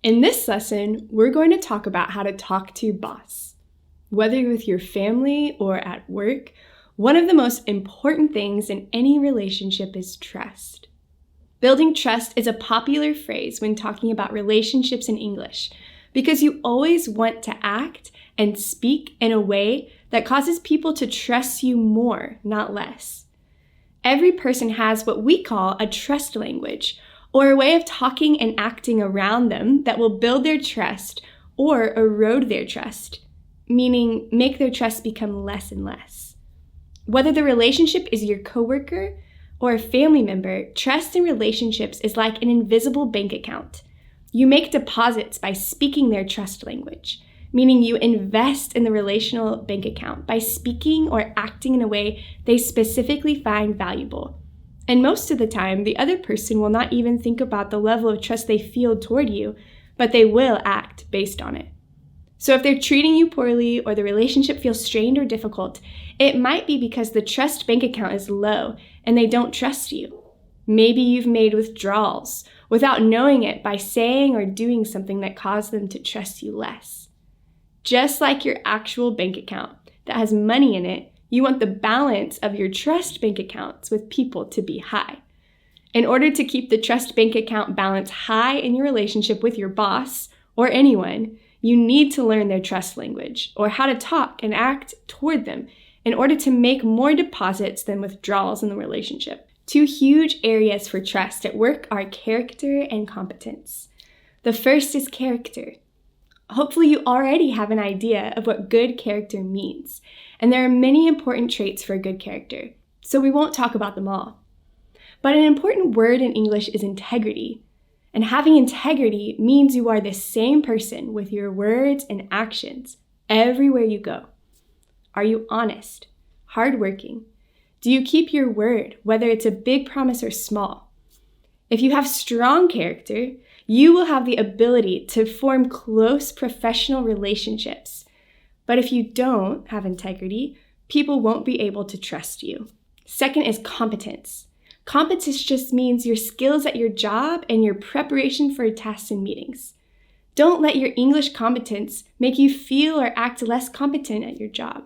In this lesson, we're going to talk about how to talk to your boss. Whether you're with your family or at work, one of the most important things in any relationship is trust. Building trust is a popular phrase when talking about relationships in English because you always want to act and speak in a way that causes people to trust you more, not less. Every person has what we call a trust language, or a way of talking and acting around them that will build their trust or erode their trust, meaning make their trust become less and less. Whether the relationship is your coworker or a family member, trust in relationships is like an invisible bank account. You make deposits by speaking their trust language, meaning you invest in the relational bank account by speaking or acting in a way they specifically find valuable. And most of the time, the other person will not even think about the level of trust they feel toward you, but they will act based on it. So if they're treating you poorly or the relationship feels strained or difficult, it might be because the trust bank account is low and they don't trust you. Maybe you've made withdrawals without knowing it by saying or doing something that caused them to trust you less. Just like your actual bank account that has money in it, you want the balance of your trust bank accounts with people to be high. In order to keep the trust bank account balance high in your relationship with your boss or anyone, you need to learn their trust language or how to talk and act toward them in order to make more deposits than withdrawals in the relationship. Two huge areas for trust at work are character and competence. The first is character. Hopefully you already have an idea of what good character means, and there are many important traits for a good character, so we won't talk about them all. But an important word in English is integrity, and having integrity means you are the same person with your words and actions everywhere you go. Are you honest, hardworking? Do you keep your word, whether it's a big promise or small? If you have strong character, you will have the ability to form close professional relationships. But if you don't have integrity, people won't be able to trust you. Second is competence. Competence just means your skills at your job and your preparation for tasks and meetings. Don't let your English competence make you feel or act less competent at your job.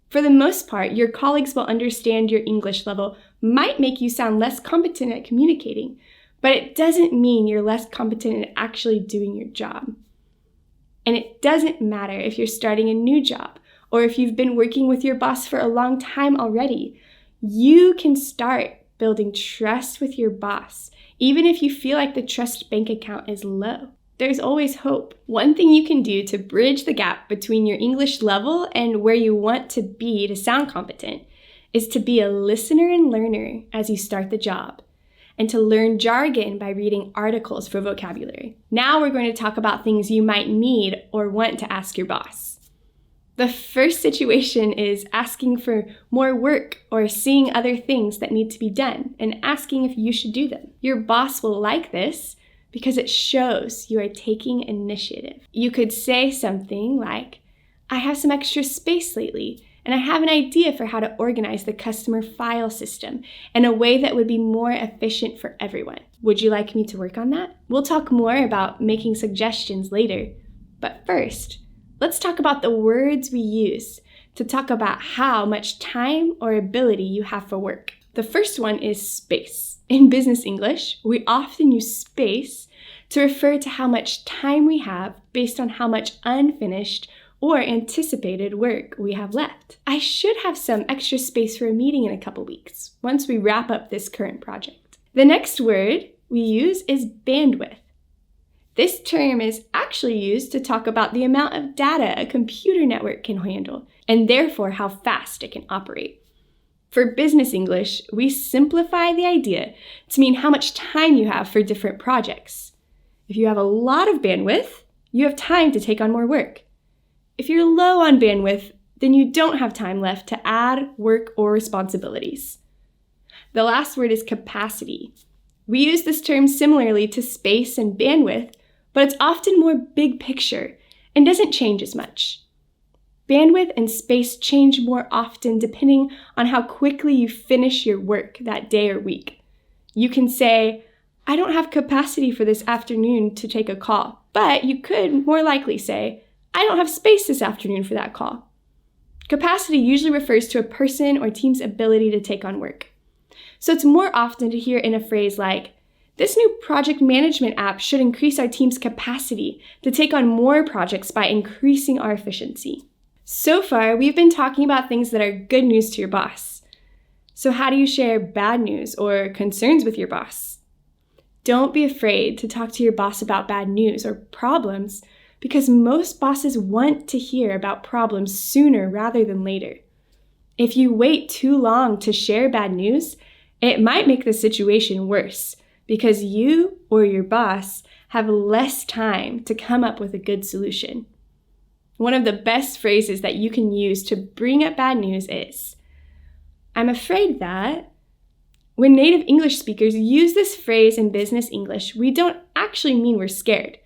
For the most part, your colleagues will understand your English level might make you sound less competent at communicating, but it doesn't mean you're less competent at actually doing your job. And it doesn't matter if you're starting a new job or if you've been working with your boss for a long time already. You can start building trust with your boss, even if you feel like the trust bank account is low. There's always hope. One thing you can do to bridge the gap between your English level and where you want to be to sound competent is to be a listener and learner as you start the job, and to learn jargon by reading articles for vocabulary. Now we're going to talk about things you might need or want to ask your boss. The first situation is asking for more work or seeing other things that need to be done and asking if you should do them. Your boss will like this because it shows you are taking initiative. You could say something like, "I have some extra space lately, and I have an idea for how to organize the customer file system in a way that would be more efficient for everyone. Would you like me to work on that?" We'll talk more about making suggestions later. But first, let's talk about the words we use to talk about how much time or ability you have for work. The first one is space. In business English, we often use space to refer to how much time we have based on how much unfinished or anticipated work we have left. I should have some extra space for a meeting in a couple weeks, once we wrap up this current project. The next word we use is bandwidth. This term is actually used to talk about the amount of data a computer network can handle, and therefore how fast it can operate. For business English, we simplify the idea to mean how much time you have for different projects. If you have a lot of bandwidth, you have time to take on more work. If you're low on bandwidth, then you don't have time left to add work or responsibilities. The last word is capacity. We use this term similarly to space and bandwidth, but it's often more big picture and doesn't change as much. Bandwidth and space change more often depending on how quickly you finish your work that day or week. You can say, I don't have capacity for this afternoon to take a call, but you could more likely say, I don't have space this afternoon for that call. Capacity usually refers to a person or team's ability to take on work. So it's more often to hear in a phrase like, this new project management app should increase our team's capacity to take on more projects by increasing our efficiency. So far, we've been talking about things that are good news to your boss. So how do you share bad news or concerns with your boss? Don't be afraid to talk to your boss about bad news or problems, because most bosses want to hear about problems sooner rather than later. If you wait too long to share bad news, it might make the situation worse, because you or your boss have less time to come up with a good solution. One of the best phrases that you can use to bring up bad news is, I'm afraid that. When native English speakers use this phrase in business English, we don't actually mean we're scared.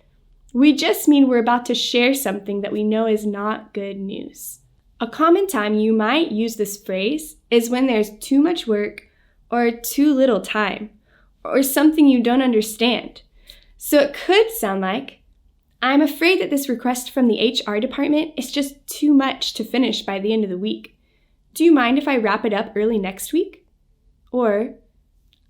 We just mean we're about to share something that we know is not good news. A common time you might use this phrase is when there's too much work or too little time, or something you don't understand. So it could sound like, I'm afraid that this request from the HR department is just too much to finish by the end of the week. Do you mind if I wrap it up early next week? Or,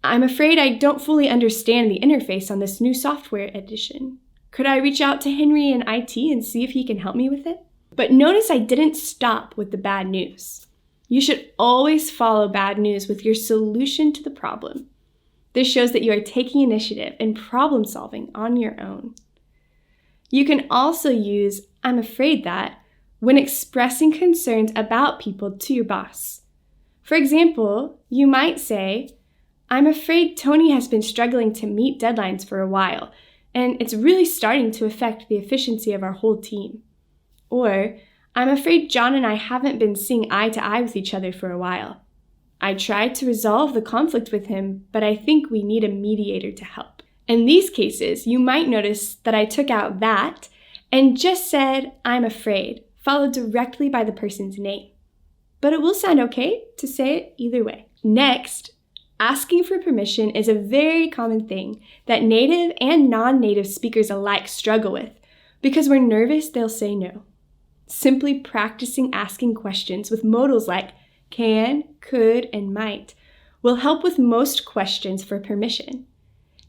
I'm afraid I don't fully understand the interface on this new software edition. Could I reach out to Henry in IT and see if he can help me with it? But notice I didn't stop with the bad news. You should always follow bad news with your solution to the problem. This shows that you are taking initiative and problem solving on your own. You can also use I'm afraid that when expressing concerns about people to your boss. For example, you might say, I'm afraid Tony has been struggling to meet deadlines for a while, and it's really starting to affect the efficiency of our whole team. Or, I'm afraid John and I haven't been seeing eye to eye with each other for a while. I tried to resolve the conflict with him, but I think we need a mediator to help. In these cases, you might notice that I took out that and just said, I'm afraid, followed directly by the person's name. But it will sound okay to say it either way. Next, asking for permission is a very common thing that native and non-native speakers alike struggle with because we're nervous they'll say no. Simply practicing asking questions with modals like can, could, and might will help with most questions for permission.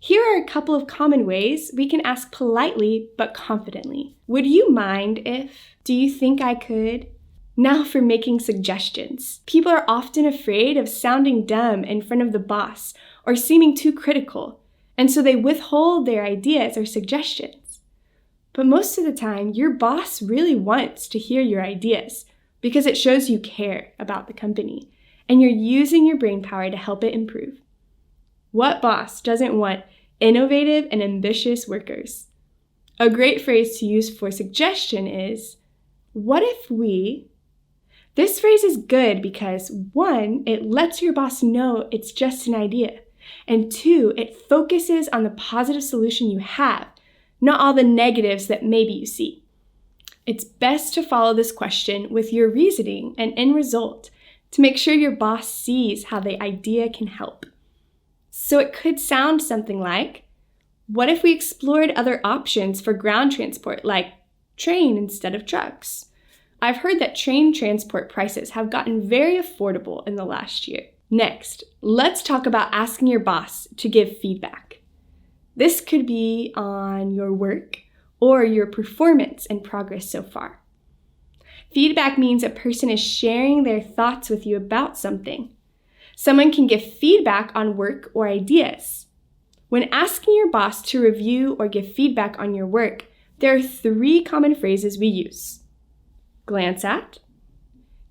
Here are a couple of common ways we can ask politely but confidently. Would you mind if? Do you think I could? Now for making suggestions. People are often afraid of sounding dumb in front of the boss or seeming too critical, and so they withhold their ideas or suggestions. But most of the time, your boss really wants to hear your ideas because it shows you care about the company and you're using your brainpower to help it improve. What boss doesn't want innovative and ambitious workers? A great phrase to use for suggestion is, what if we? This phrase is good because 1, it lets your boss know it's just an idea, and 2, it focuses on the positive solution you have, not all the negatives that maybe you see. It's best to follow this question with your reasoning and end result to make sure your boss sees how the idea can help. So it could sound something like, what if we explored other options for ground transport, like train instead of trucks? I've heard that train transport prices have gotten very affordable in the last year. Next, let's talk about asking your boss to give feedback. This could be on your work or your performance and progress so far. Feedback means a person is sharing their thoughts with you about something. Someone can give feedback on work or ideas. When asking your boss to review or give feedback on your work, there are 3 common phrases we use. Glance at,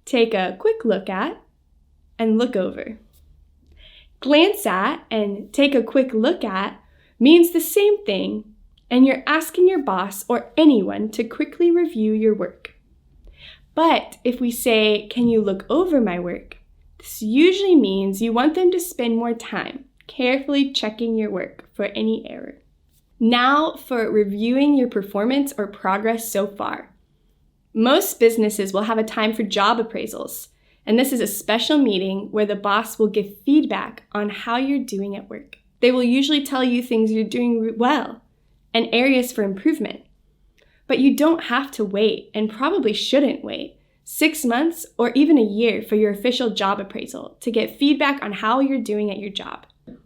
take a quick look at, and look over. Glance at and take a quick look at means the same thing, and you're asking your boss or anyone to quickly review your work. But if we say, can you look over my work? This usually means you want them to spend more time carefully checking your work for any error. Now for reviewing your performance or progress so far. Most businesses will have a time for job appraisals, and this is a special meeting where the boss will give feedback on how you're doing at work. They will usually tell you things you're doing well and areas for improvement. But you don't have to wait, and probably shouldn't wait, 6 months or even a year for your official job appraisal to get feedback on how you're doing at your job.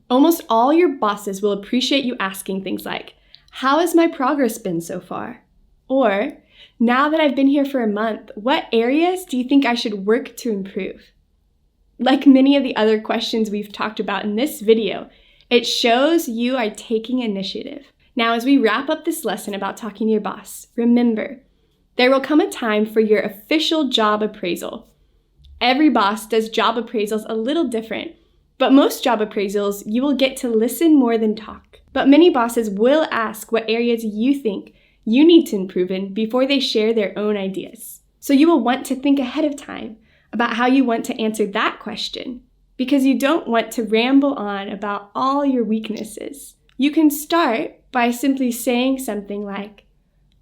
Almost all your bosses will appreciate you asking things like, "How has my progress been so far?" Or, "Now that I've been here for a month, what areas do you think I should work to improve?" Like many of the other questions we've talked about in this video, it shows you are taking initiative. Now, as we wrap up this lesson about talking to your boss, remember, there will come a time for your official job appraisal. Every boss does job appraisals a little different, but most job appraisals, you will get to listen more than talk. But many bosses will ask what areas you think you need to improve in before they share their own ideas. So you will want to think ahead of time about how you want to answer that question, because you don't want to ramble on about all your weaknesses. You can start by simply saying something like,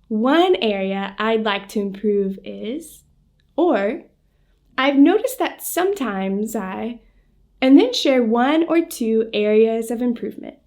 "One area I'd like to improve is," or, "I've noticed that sometimes I," and then share 1 or 2 areas of improvement.